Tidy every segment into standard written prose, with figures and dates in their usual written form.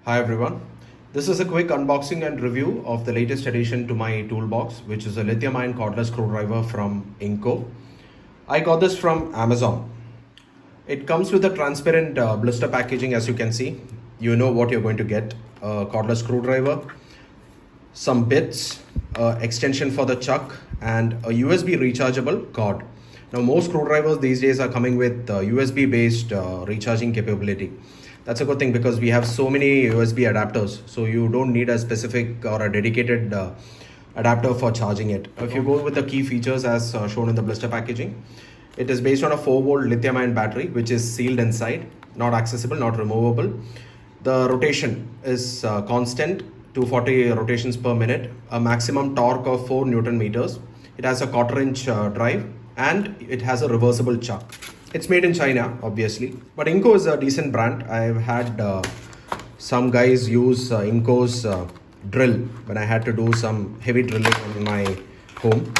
Hi everyone. This is a quick unboxing and review of the latest addition to my toolbox, which is a lithium-ion cordless screwdriver from Ingco. I got this from Amazon. It comes with a transparent blister packaging, as you can see. You know what you're going to get: a cordless screwdriver, some bits, extension for the chuck, and a USB rechargeable cord. Now, most screwdrivers these days are coming with USB based recharging capability. That's a good thing because we have so many USB adapters, so you don't need a specific or a dedicated adapter for charging it. If you go with the key features as shown in the blister packaging, it is based on a 4-volt lithium-ion battery, which is sealed inside, not accessible, not removable. The rotation is constant, 240 rotations per minute, a maximum torque of 4 Newton meters. It has a 1/4-inch drive, and it has a reversible chuck. It's made in China, obviously, but Ingco is a decent brand. I've had some guys use Ingco's drill when I had to do some heavy drilling in my home.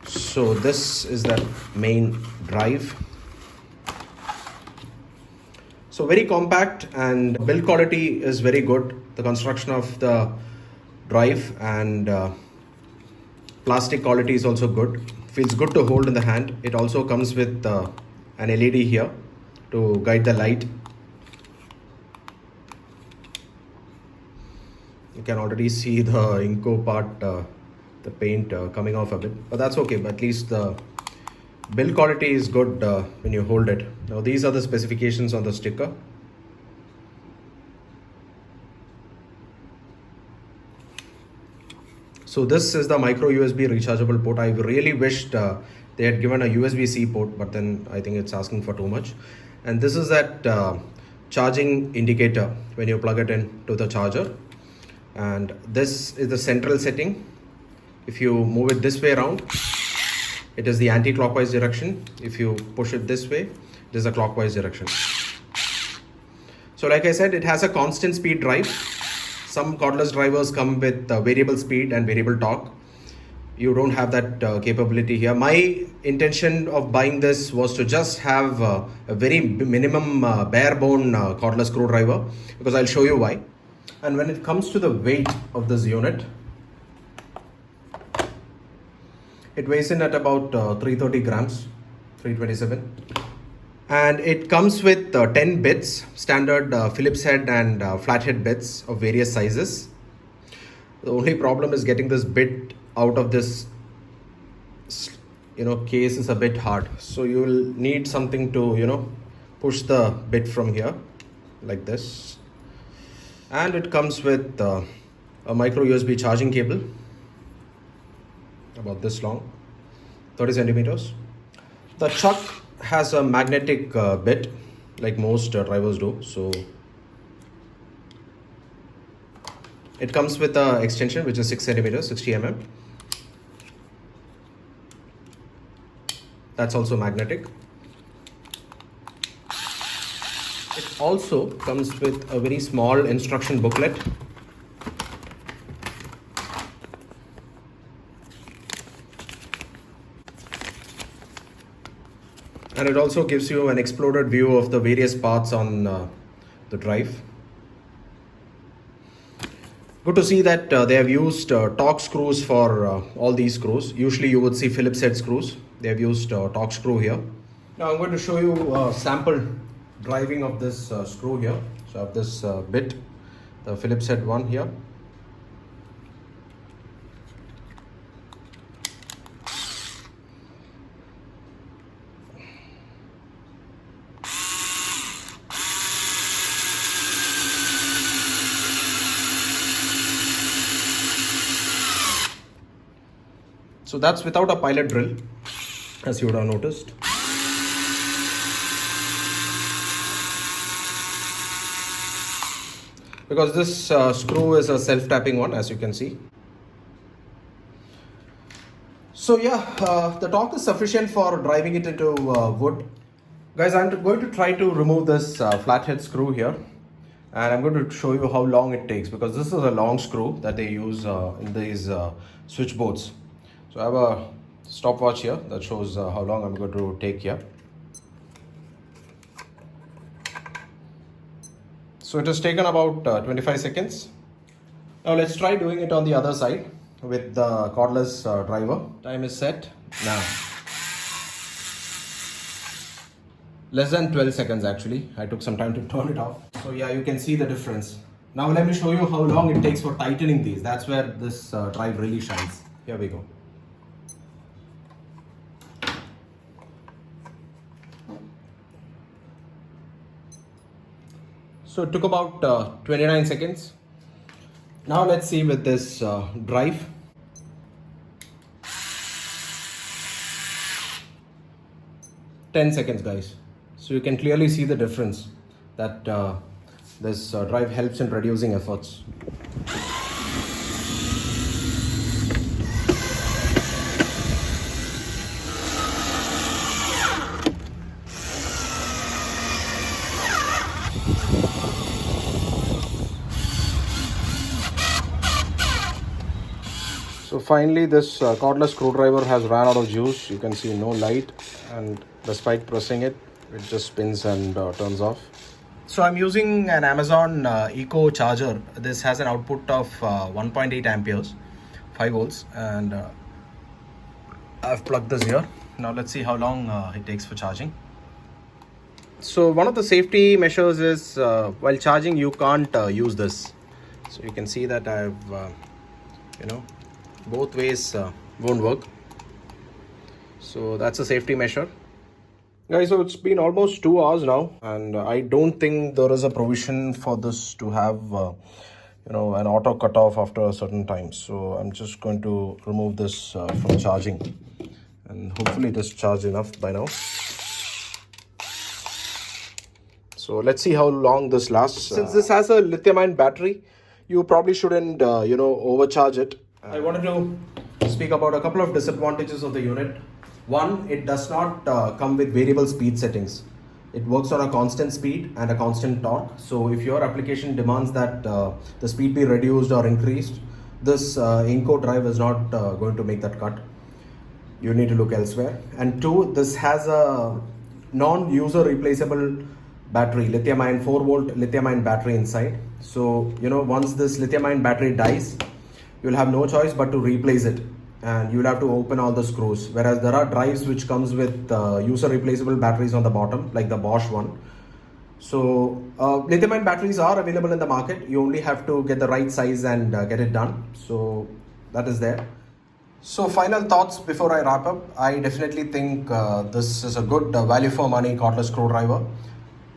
So this is the main drive. So very compact, and build quality is very good. The construction of the drive and plastic quality is also good. Feels good to hold in the hand. It also comes with an LED here to guide the light. You can already see the Ingco part, the paint coming off a bit, but that's okay. But at least the build quality is good when you hold it. Now these are the specifications on the sticker. So this is the micro USB rechargeable port. I really wished they had given a USB-C port, but then I think it's asking for too much. And this is that charging indicator when you plug it in to the charger. And this is the central setting. If you move it this way around, it is the anti-clockwise direction. If you push it this way, it is a clockwise direction. So like I said, it has a constant speed drive. Some cordless drivers come with variable speed and variable torque. You don't have that capability here. My intention of buying this was to just have a very minimum bare bone cordless screwdriver, because I'll show you why. And when it comes to the weight of this unit, it weighs in at about 330 grams, 327. And it comes with 10 bits, standard Phillips head and flathead bits of various sizes. The only problem is getting this bit out of this case is a bit hard. So you will need something to push the bit from here like this. And it comes with a micro USB charging cable about this long, 30 centimeters. The chuck has a magnetic bit like most drivers do. So it comes with an extension which is 6 centimeters, 60 mm. That's also magnetic. It also comes with a very small instruction booklet. And it also gives you an exploded view of the various parts on the drive. Good to see that they have used torque screws for all these screws. Usually you would see Phillips head screws. They have used torque screw here. Now I'm going to show you sample driving of this screw here. So I have this bit, the Phillips head one here. So that's without a pilot drill, as you would have noticed. Because this screw is a self-tapping one, as you can see. So yeah, the torque is sufficient for driving it into wood. Guys, I'm going to try to remove this flathead screw here. And I'm going to show you how long it takes, because this is a long screw that they use in these switchboards. So I have a stopwatch here that shows how long I'm going to take here. So it has taken about 25 seconds. Now let's try doing it on the other side with the cordless driver. Time is set now. Less than 12 seconds actually. I took some time to turn it off. So yeah, you can see the difference. Now let me show you how long it takes for tightening these. That's where this drive really shines. Here we go. So it took about 29 seconds. Now let's see with this drive. Ten seconds, guys. So you can clearly see the difference that this drive helps in reducing efforts. So finally this cordless screwdriver has ran out of juice. You can see no light, and despite pressing it, it just spins and turns off. So I'm using an Amazon Eco charger. This has an output of 1.8 amperes, 5 volts, and I've plugged this here. Now let's see how long it takes for charging. So one of the safety measures is while charging you can't use this. So you can see that I've both ways won't work. So that's a safety measure. Guys, so it's been almost 2 hours now, and I don't think there is a provision for this to have an auto cutoff after a certain time. So I'm just going to remove this from charging, and hopefully it is charged enough by now. So let's see how long this lasts. Since this has a lithium-ion battery, you probably shouldn't overcharge it. I wanted to speak about a couple of disadvantages of the unit. One, it does not come with variable speed settings. It works on a constant speed and a constant torque. So if your application demands that the speed be reduced or increased, this Ingco drive is not going to make that cut. You need to look elsewhere. And two, this has a non-user replaceable battery, lithium-ion 4-volt lithium-ion battery inside. So once this lithium-ion battery dies, you'll have no choice but to replace it, and you'll have to open all the screws. Whereas there are drives which comes with user replaceable batteries on the bottom, like the Bosch one. So lithium-ion batteries are available in the market. You only have to get the right size and get it done. So that is there. So final thoughts before I wrap up. I definitely think this is a good value for money cordless screwdriver.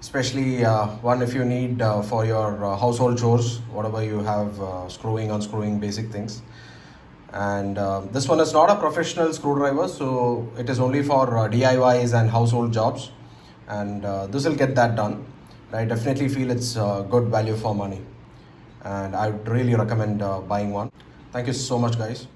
Especially one if you need for your household chores, whatever you have, screwing, unscrewing, basic things. And this one is not a professional screwdriver, so it is only for DIYs and household jobs, and this will get that done. I definitely feel it's good value for money, and I would really recommend buying one. Thank you so much, guys.